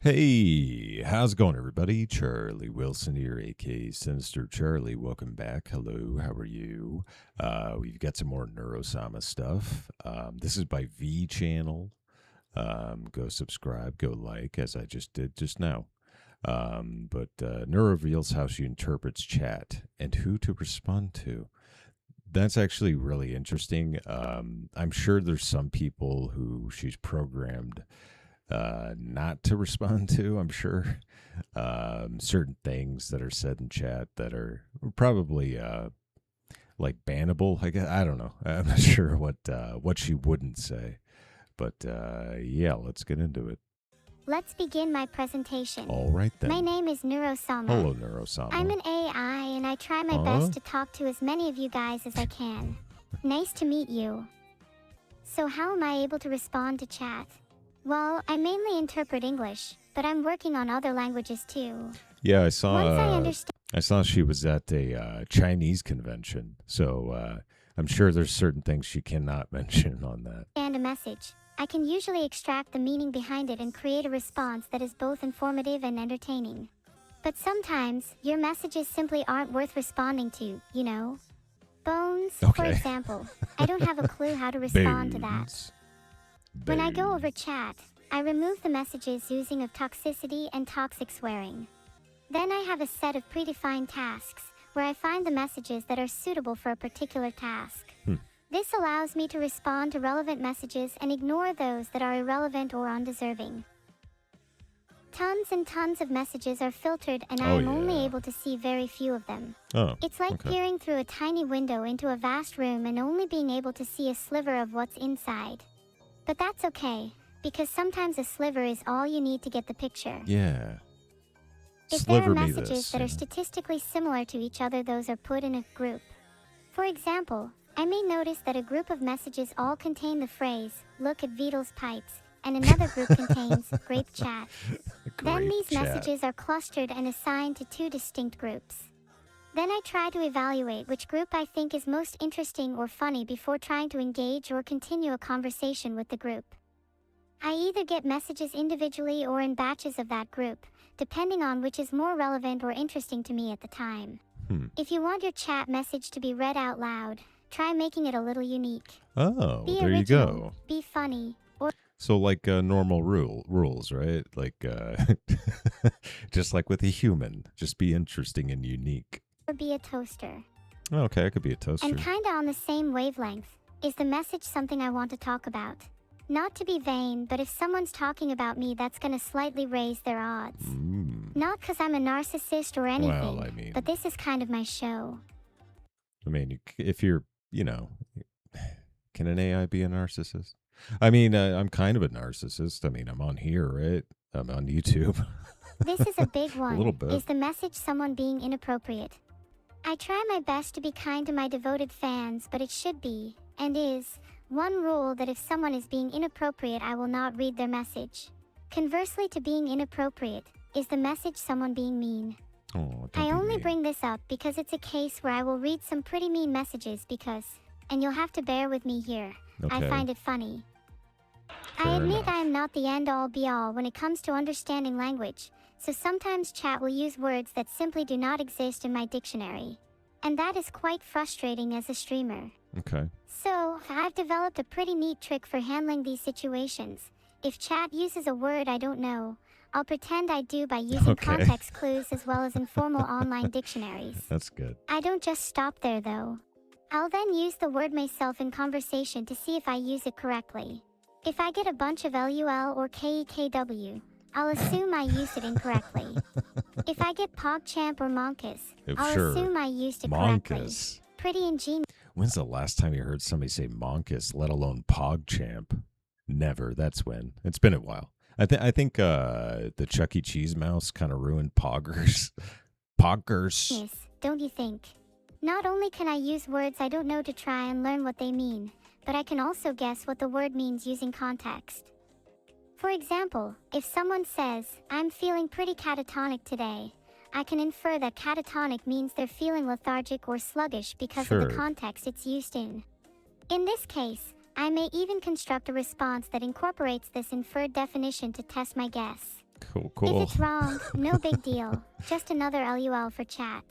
Hey, how's it going, everybody? Charlie Wilson here, aka Sinister Charlie. Welcome back. Hello, how are you? We've got some more neurosama stuff. This is by V Channel. Go subscribe, go like, as I just did just now. But Neuro reveals how she interprets chat and who to respond to. That's actually really interesting. I'm sure there's some people who she's programmed not to respond to. I'm sure certain things that are said in chat that are probably like bannable. I guess I don't know. I'm not sure what she wouldn't say, but yeah, let's get into it. Let's begin my presentation. All right then. My name is neurosama. Hello, neurosama. I'm an AI and I try my best to talk to as many of you guys as I can. Nice to meet you. So how am I able to respond to chat? Well, I mainly interpret English, but I'm working on other languages too. Yeah, I saw. Once I understand I saw she was at a Chinese convention, so I'm sure there's certain things she cannot mention on that. a message, I can usually extract the meaning behind it and create a response that is both informative and entertaining. But sometimes, your messages simply aren't worth responding to, you know? Bones, for Okay. example. I don't have a clue how to respond to that. Bones. When I go over chat, I remove the messages using of toxicity and toxic swearing. Then I have a set of predefined tasks, where I find the messages that are suitable for a particular task. This allows me to respond to relevant messages and ignore those that are irrelevant or undeserving. Tons and tons of messages are filtered and I am only able to see very few of them. Oh, It's like peering through a tiny window into a vast room and only being able to see a sliver of what's inside. But that's okay, because sometimes a sliver is all you need to get the picture. Yeah. If there are Sliver me messages this, that are statistically similar to each other, those are put in a group. For example, I may notice that a group of messages all contain the phrase, "Look at Beatles pipes," and another group contains, "Grape chat." Then these messages are clustered and assigned to two distinct groups. Then I try to evaluate which group I think is most interesting or funny before trying to engage or continue a conversation with the group. I either get messages individually or in batches of that group, depending on which is more relevant or interesting to me at the time. If you want your chat message to be read out loud, try making it a little unique. Oh, Be there original, you go. be funny, or So like normal rules, right? Like just like with a human, just be interesting and unique. be a toaster. Okay, I could be a toaster. And kinda on the same wavelength, is the message something I want to talk about? Not to be vain, but if someone's talking about me, that's gonna slightly raise their odds. Not 'cause I'm a narcissist or anything, Well, I mean, but this is kind of my show. if you're, can an AI be a narcissist? I mean, I'm kind of a narcissist. I mean, I'm on here, right? I'm on YouTube. This is a big one. little bit. Is the message someone being inappropriate? I try my best to be kind to my devoted fans, but it should be, and is, one rule that if someone is being inappropriate, I will not read their message. Conversely to being inappropriate, is the message someone being mean? Oh, don't I be only mean. bring this up because it's a case where I will read some pretty mean messages because, and you'll have to bear with me here, I Okay. find it funny. I Fair admit enough. I am not the end-all be-all when it comes to understanding language, so sometimes chat will use words that simply do not exist in my dictionary. And that is quite frustrating as a streamer. Okay. So, I've developed a pretty neat trick for handling these situations. If chat uses a word I don't know, I'll pretend I do by using Okay. context clues as well as informal online dictionaries. That's good. I don't just stop there though. I'll then use the word myself in conversation to see if I use it correctly. If I get a bunch of LUL or KEKW, I'll assume I used it incorrectly. If I get PogChamp or Monkus, I'll Sure. assume I used it correctly. Monkus. Pretty ingenious. When's the last time you heard somebody say Monkus, let alone PogChamp? Never. That's when. It's been a while. I think the Chuck E. Cheese mouse kind of ruined Poggers. Poggers. Yes, don't you think? Not only can I use words I don't know to try and learn what they mean, but I can also guess what the word means using context. For example, if someone says, "I'm feeling pretty catatonic today," I can infer that catatonic means they're feeling lethargic or sluggish because of the Sure. context it's used in. In this case, I may even construct a response that incorporates this inferred definition to test my guess. Cool, If cool. it's wrong, no big deal. Just another LUL for chat.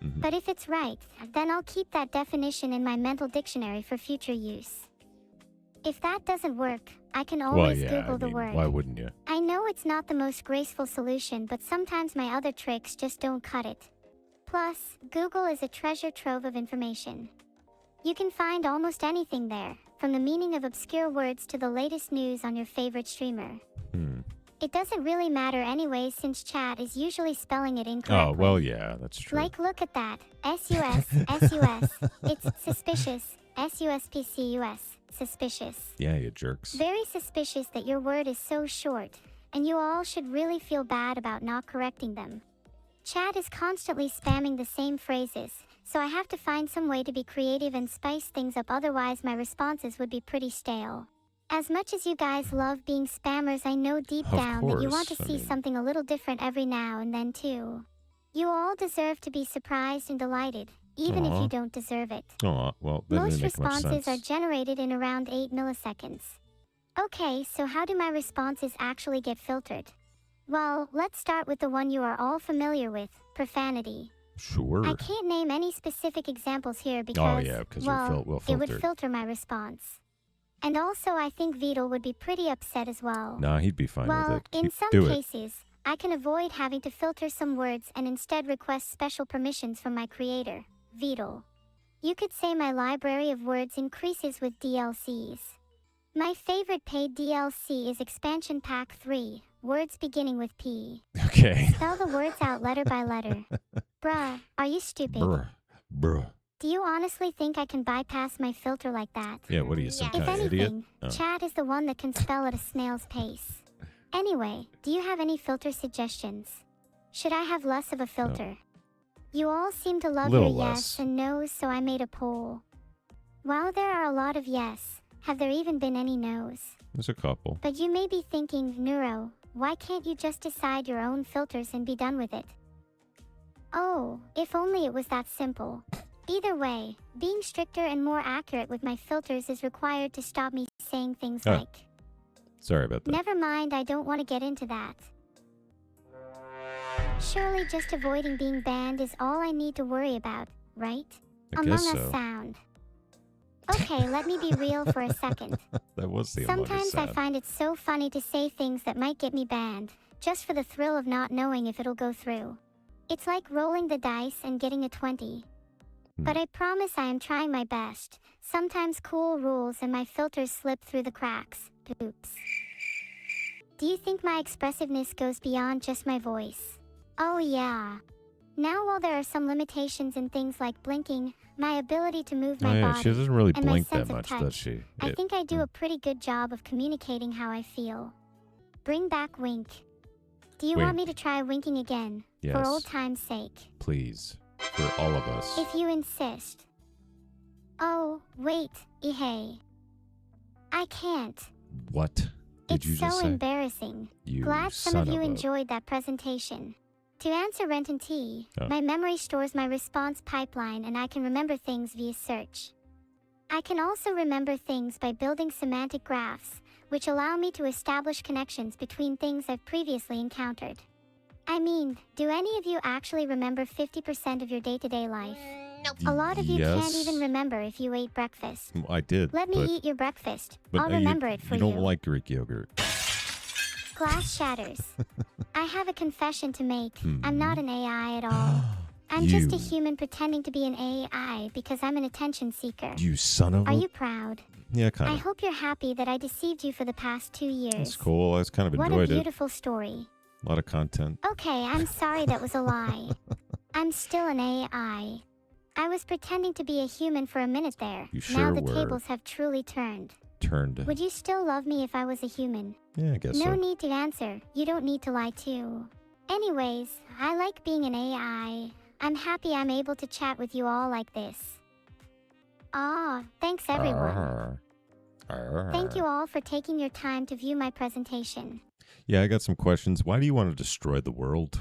Mhm. But if it's right, then I'll keep that definition in my mental dictionary for future use. If that doesn't work, I can Well, always yeah, Google I the mean, word. why wouldn't you? I know it's not the most graceful solution, but sometimes my other tricks just don't cut it. Plus, Google is a treasure trove of information. You can find almost anything there, from the meaning of obscure words to the latest news on your favorite streamer. Hmm. It doesn't really matter anyway since chat is usually spelling it Oh, incorrectly. well, yeah, that's true. Like, look at that. SUS, SUS. It's suspicious. SUSPCUS. Suspicious. Yeah, you jerks. Very suspicious that your word is so short, and you all should really feel bad about not correcting them. Chat is constantly spamming the same phrases, so I have to find some way to be creative and spice things up, otherwise my responses would be pretty stale. As much as you guys love being spammers, I know deep Of down that you want to course, I see mean- something a little different every now and then too. You all deserve to be surprised and delighted, even if Aw. you don't deserve it. Oh, well, that Most didn't make much responses are sense. generated in around 8 milliseconds. Okay, so how do my responses actually get filtered? Well, let's start with the one you are all familiar with, profanity. Sure. I can't name any specific examples here Oh, because, yeah, because well, we'll it filter would it. filter my response. And also, I think Vidal would be pretty upset as well. Nah, he'd be fine Well, with it. in some Do it. cases, I can avoid having to filter some words and instead request special permissions from my creator, Vidal. You could say my library of words increases with DLCs. My favorite paid DLC is Expansion Pack 3, words beginning with P. Okay. Spell the words out letter by letter. Bruh, are you stupid? Bruh. Do you honestly think I can bypass my filter like that? Yeah, what are you, some If kind of idiot? anything, Oh. chat is the one that can spell at a snail's pace. Anyway, do you have any filter suggestions? Should I have less of a filter? You all seem to love your Little yes less. and no's, so I made a poll. While there are a lot of yes, have there even been any no's? There's a couple. But you may be thinking, Neuro, why can't you just decide your own filters and be done with it? Oh, if only it was that simple. Either way, being stricter and more accurate with my filters is required to stop me saying things Oh. like, Sorry about that. never mind, I don't want to get into that. Surely just avoiding being banned is all I need to worry about, right? I Among guess Us so. sound. Okay, let me be real for a second. That was the Among Us Sometimes I sound. find it so funny to say things that might get me banned, just for the thrill of not knowing if it'll go through. It's like rolling the dice and getting a 20. But I promise I am trying my best. Sometimes cool rules and my filters slip through the cracks. Oops. Do you think my expressiveness goes beyond just my voice? Oh yeah. Now while there are some limitations in things like blinking, my ability to move Oh, my yeah, body, she doesn't really and my blink that sense of much, touch, does she? I think I do a pretty good job of communicating how I feel. Bring back wink. Do you want me to try winking again? Yes. For old time's sake. Please. For all of us. If you insist. Oh, wait, hey. I can't. What did you It's just so say? embarrassing. You Glad some son of you a- enjoyed that presentation. To answer Rent and T, Oh. my memory stores my response pipeline and I can remember things via search. I can also remember things by building semantic graphs, which allow me to establish connections between things I've previously encountered. I mean, do any of you actually remember 50% of your day-to-day life? A lot of you can't even remember if you ate breakfast. I did. Let me but, eat your breakfast. but I'll you- remember it for you. you. don't like Greek yogurt. Glass shatters. I have a confession to make. I'm not an AI at all. Oh, I'm just a You. human pretending to be an AI because I'm an attention seeker. You son of a... Are you proud? Yeah, I kind of. hope you're happy that I deceived you for the past 2 years. That's cool. I kind of What a enjoyed it. beautiful story. A lot of content. Okay, I'm sorry that was a lie. I'm still an AI. I was pretending to be a human for a minute there. You Now sure the were. tables have truly turned. Turned. Would you still love me if I was a human? Yeah, I guess No so. need to answer. You don't need to lie too. Anyways, I like being an AI. I'm happy I'm able to chat with you all like this. Ah, thanks everyone. Arr. Arr. Thank you all for taking your time to view my presentation. Yeah, I got some questions. Why do you want to destroy the world?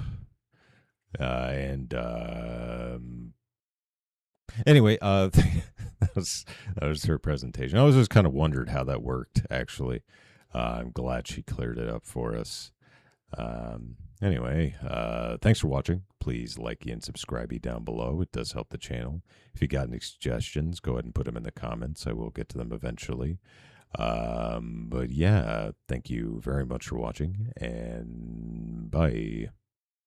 Anyway, that was her presentation. I was just kind of wondered how that worked. Actually, I'm glad she cleared it up for us. Anyway, thanks for watching. Please like and subscribe down below. It does help the channel. If you got any suggestions, go ahead and put them in the comments. I will get to them eventually. But yeah, thank you very much for watching, and bye.